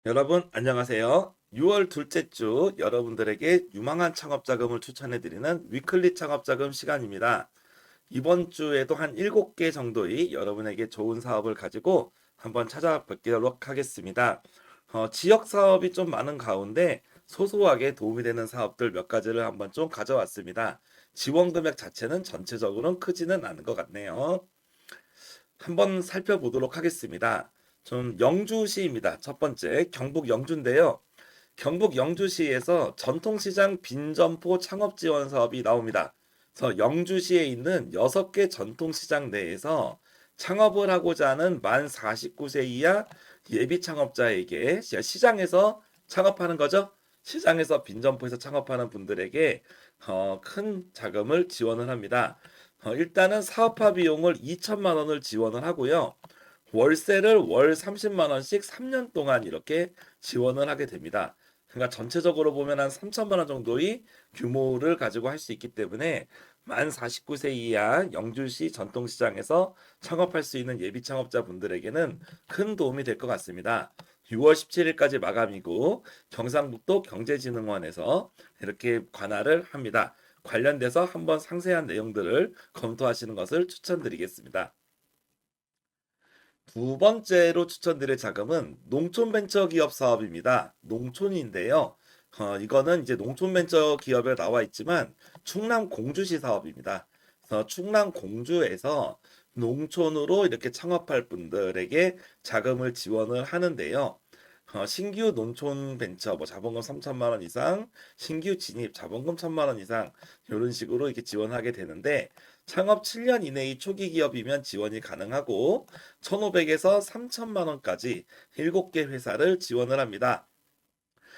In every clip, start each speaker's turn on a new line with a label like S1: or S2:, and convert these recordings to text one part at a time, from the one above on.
S1: 여러분 안녕하세요. 6월 둘째 주 여러분들에게 유망한 창업자금을 추천해드리는 위클리 창업자금 시간입니다. 이번 주에도 한 7개 정도의 여러분에게 좋은 사업을 가지고 한번 찾아뵙도록 하겠습니다. 지역 사업이 좀 많은 가운데 소소하게 도움이 되는 사업들 몇 가지를 한번 좀 가져왔습니다. 지원 금액 자체는 전체적으로는 크지는 않은 것 같네요. 한번 살펴보도록 하겠습니다. 좀 영주시입니다. 첫 번째 경북 영주인데요. 경북 영주시에서 전통시장 빈점포 창업 지원 사업이 나옵니다. 그래서 영주시에 있는 6개 전통시장 내에서 창업을 하고자 하는 만 49세 이하 예비 창업자에게 시장에서 창업하는 거죠. 시장에서 빈점포에서 창업하는 분들에게 큰 자금을 지원을 합니다. 일단은 사업화 비용을 2천만 원을 지원을 하고요. 월세를 월 30만 원씩 3년 동안 이렇게 지원을 하게 됩니다. 그러니까 전체적으로 보면 한 3천만 원 정도의 규모를 가지고 할 수 있기 때문에 만 49세 이하 영주시 전통시장에서 창업할 수 있는 예비 창업자분들에게는 큰 도움이 될 것 같습니다. 6월 17일까지 마감이고 경상북도 경제진흥원에서 이렇게 관할을 합니다. 관련돼서 한번 상세한 내용들을 검토하시는 것을 추천드리겠습니다. 두 번째로 추천드릴 자금은 농촌벤처기업 사업입니다. 농촌인데요. 이거는 이제 농촌벤처기업에 나와 있지만 충남 공주시 사업입니다. 그래서 충남 공주에서 농촌으로 이렇게 창업할 분들에게 자금을 지원을 하는데요. 신규 농촌 벤처 뭐 자본금 3천만 원 이상, 신규 진입 자본금 1천만 원 이상 이런 식으로 이렇게 지원하게 되는데 창업 7년 이내의 초기 기업이면 지원이 가능하고 1,500에서 3천만 원까지 7개 회사를 지원을 합니다.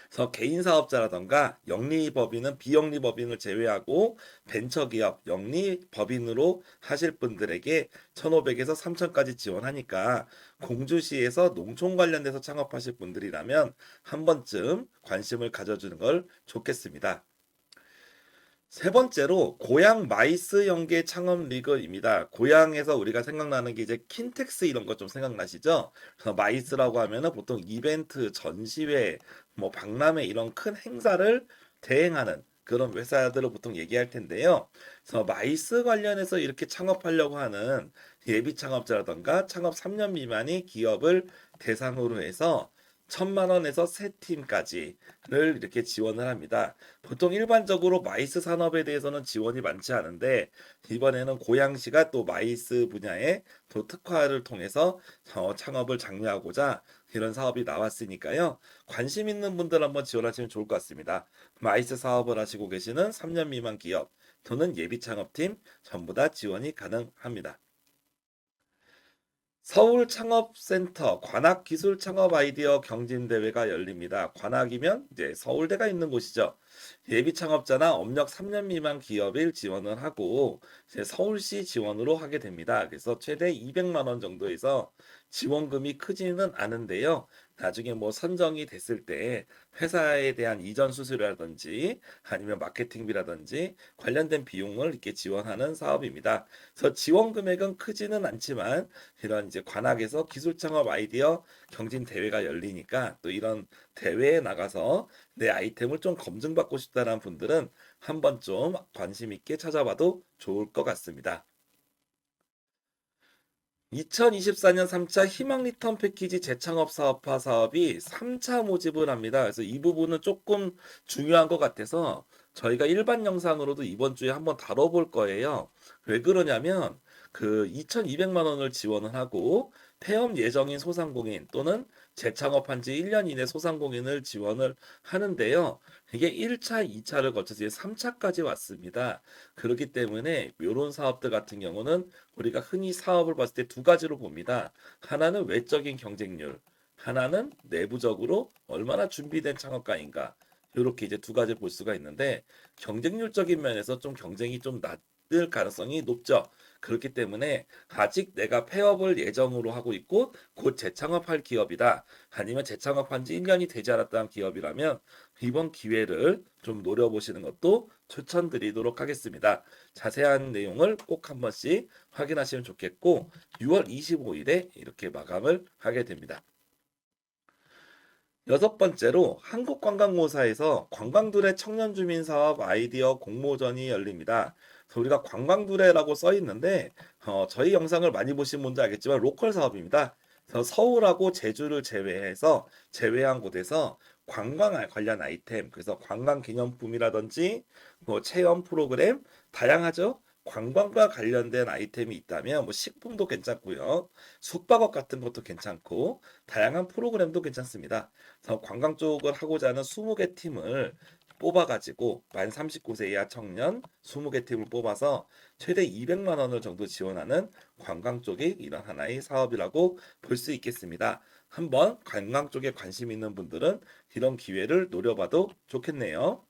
S1: 그래서 개인 사업자라던가 영리법인은 비영리법인을 제외하고 벤처기업 영리법인으로 하실 분들에게 1,500에서 3천까지 지원하니까 공주시에서 농촌 관련돼서 창업하실 분들이라면 한 번쯤 관심을 가져주는 걸 좋겠습니다. 세 번째로 고양 마이스 연계 창업 리그입니다. 고양에서 우리가 생각나는 게 이제 킨텍스 이런 거 좀 생각나시죠? 그래서 마이스라고 하면은 보통 이벤트, 전시회, 뭐 박람회 이런 큰 행사를 대행하는 그런 회사들을 보통 얘기할 텐데요. 그래서 마이스 관련해서 이렇게 창업하려고 하는 예비 창업자라던가 창업 3년 미만의 기업을 대상으로 해서 1,000만 원에서 세 팀까지를 이렇게 지원을 합니다. 보통 일반적으로 마이스 산업에 대해서는 지원이 많지 않은데 이번에는 고양시가 또 마이스 분야에 또 특화를 통해서 창업을 장려하고자 이런 사업이 나왔으니까요. 관심 있는 분들 한번 지원하시면 좋을 것 같습니다. 마이스 사업을 하시고 계시는 3년 미만 기업 또는 예비 창업팀 전부 다 지원이 가능합니다. 서울 창업센터 관악 기술 창업 아이디어 경진대회가 열립니다. 관악이면 이제 서울대가 있는 곳이죠. 예비 창업자나 업력 3년 미만 기업을 지원을 하고 이제 서울시 지원으로 하게 됩니다. 그래서 최대 200만 원 정도에서 지원금이 크지는 않은데요. 나중에 뭐 선정이 됐을 때 회사에 대한 이전 수수료라든지 아니면 마케팅비라든지 관련된 비용을 이렇게 지원하는 사업입니다. 그래서 지원 금액은 크지는 않지만 이런 이제 관악에서 기술 창업 아이디어 경진 대회가 열리니까 또 이런 대회에 나가서 내 아이템을 좀 검증받고 싶다는 분들은 한번 좀 관심 있게 찾아봐도 좋을 것 같습니다. 2024년 3차 희망 리턴 패키지 재창업 사업화 사업이 3차 모집을 합니다. 그래서 이 부분은 조금 중요한 것 같아서 저희가 일반 영상으로도 이번 주에 한번 다뤄볼 거예요. 왜 그러냐면 그 2,200만 원을 지원을 하고 폐업 예정인 소상공인 또는 재창업한 지 1년 이내 소상공인을 지원을 하는데요. 이게 1차, 2차를 거쳐서 이제 3차까지 왔습니다. 그렇기 때문에 이런 사업들 같은 경우는 우리가 흔히 사업을 봤을 때 두 가지로 봅니다. 하나는 외적인 경쟁률, 하나는 내부적으로 얼마나 준비된 창업가인가. 이렇게 이제 두 가지 볼 수가 있는데 경쟁률적인 면에서 좀 경쟁이 좀 낮을 가능성이 높죠. 그렇기 때문에 아직 내가 폐업을 예정으로 하고 있고 곧 재창업할 기업이다. 아니면 재창업한 지 1년이 되지 않았다는 기업이라면 이번 기회를 좀 노려보시는 것도 추천드리도록 하겠습니다. 자세한 내용을 꼭 한 번씩 확인하시면 좋겠고 6월 25일에 이렇게 마감을 하게 됩니다. 여섯 번째로 한국관광공사에서 관광두레 청년주민 사업 아이디어 공모전이 열립니다. 그래서 우리가 관광두레라고 써 있는데 저희 영상을 많이 보신 분도 알겠지만 로컬 사업입니다. 그래서 서울하고 제주를 제외한 곳에서 관광 관련 아이템, 그래서 관광 기념품이라든지 뭐 체험 프로그램 다양하죠. 관광과 관련된 아이템이 있다면 뭐 식품도 괜찮고요. 숙박업 같은 것도 괜찮고 다양한 프로그램도 괜찮습니다. 그래서 관광 쪽을 하고자 하는 20개 팀을 뽑아가지고 만 39세 이하 청년 20개 팀을 뽑아서 최대 200만 원을 정도 지원하는 관광 쪽이 이런 하나의 사업이라고 볼 수 있겠습니다. 한번 관광 쪽에 관심 있는 분들은 이런 기회를 노려봐도 좋겠네요.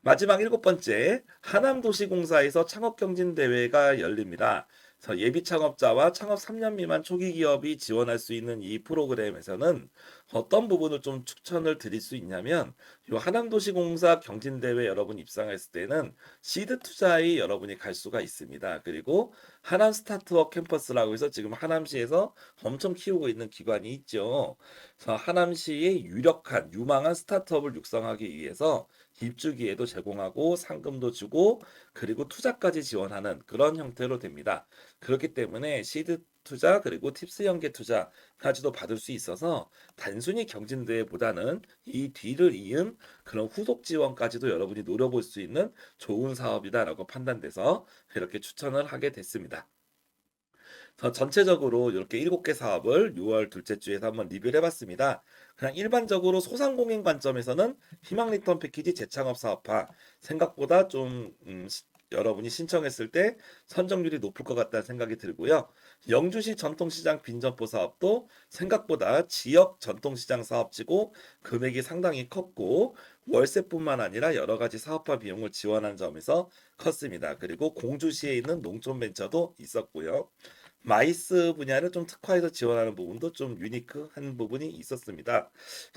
S1: 마지막 일곱 번째, 하남도시공사에서 창업경진대회가 열립니다. 그래서 예비 창업자와 창업 3년 미만 초기 기업이 지원할 수 있는 이 프로그램에서는 어떤 부분을 좀 추천을 드릴 수 있냐면, 이 하남도시공사 경진대회 여러분 입상했을 때는 시드 투자에 여러분이 갈 수가 있습니다. 그리고 하남 스타트업 캠퍼스라고 해서 지금 하남시에서 엄청 키우고 있는 기관이 있죠. 그래서 하남시의 유력한, 유망한 스타트업을 육성하기 위해서 입주 기회도 제공하고 상금도 주고 그리고 투자까지 지원하는 그런 형태로 됩니다. 그렇기 때문에 시드 투자 그리고 팁스 연계 투자까지도 받을 수 있어서 단순히 경진대회보다는 이 뒤를 이은 그런 후속 지원까지도 여러분이 노려볼 수 있는 좋은 사업이다라고 판단돼서 이렇게 추천을 하게 됐습니다. 전체적으로 이렇게 7개 사업을 6월 둘째 주에서 한번 리뷰를 해봤습니다. 그냥 일반적으로 소상공인 관점에서는 희망 리턴 패키지 재창업 사업화 생각보다 좀 여러분이 신청했을 때 선정률이 높을 것 같다는 생각이 들고요. 영주시 전통시장 빈점포 사업도 생각보다 지역 전통시장 사업지고 금액이 상당히 컸고 월세뿐만 아니라 여러 가지 사업화 비용을 지원한 점에서 컸습니다. 그리고 공주시에 있는 농촌벤처도 있었고요. 마이스 분야를 좀 특화해서 지원하는 부분도 좀 유니크한 부분이 있었습니다.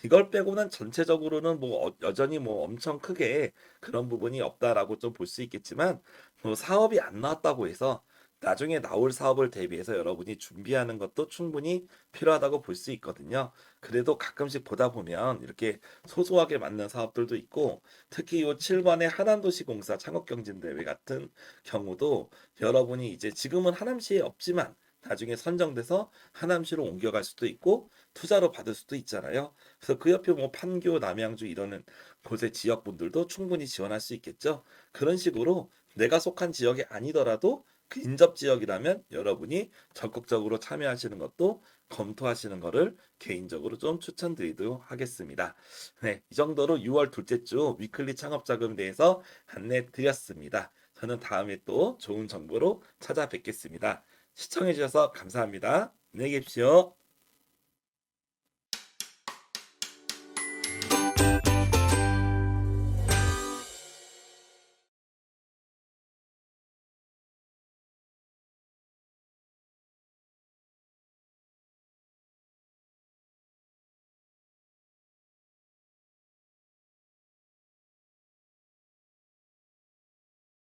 S1: 이걸 빼고는 전체적으로는 뭐 여전히 뭐 엄청 크게 그런 부분이 없다라고 좀 볼 수 있겠지만 뭐 사업이 안 나왔다고 해서 나중에 나올 사업을 대비해서 여러분이 준비하는 것도 충분히 필요하다고 볼 수 있거든요. 그래도 가끔씩 보다 보면 이렇게 소소하게 맞는 사업들도 있고 특히 요 7번의 하남도시공사 창업경진대회 같은 경우도 여러분이 이제 지금은 하남시에 없지만 나중에 선정돼서 하남시로 옮겨갈 수도 있고 투자로 받을 수도 있잖아요. 그래서 그 옆에 뭐 판교, 남양주 이러는 곳의 지역분들도 충분히 지원할 수 있겠죠. 그런 식으로 내가 속한 지역이 아니더라도 그 인접 지역이라면 여러분이 적극적으로 참여하시는 것도 검토하시는 것을 개인적으로 좀 추천드리도록 하겠습니다. 네, 이 정도로 6월 둘째 주 위클리 창업자금에 대해서 안내 드렸습니다. 저는 다음에 또 좋은 정보로 찾아뵙겠습니다. 시청해 주셔서 감사합니다. 안녕히 계십시오.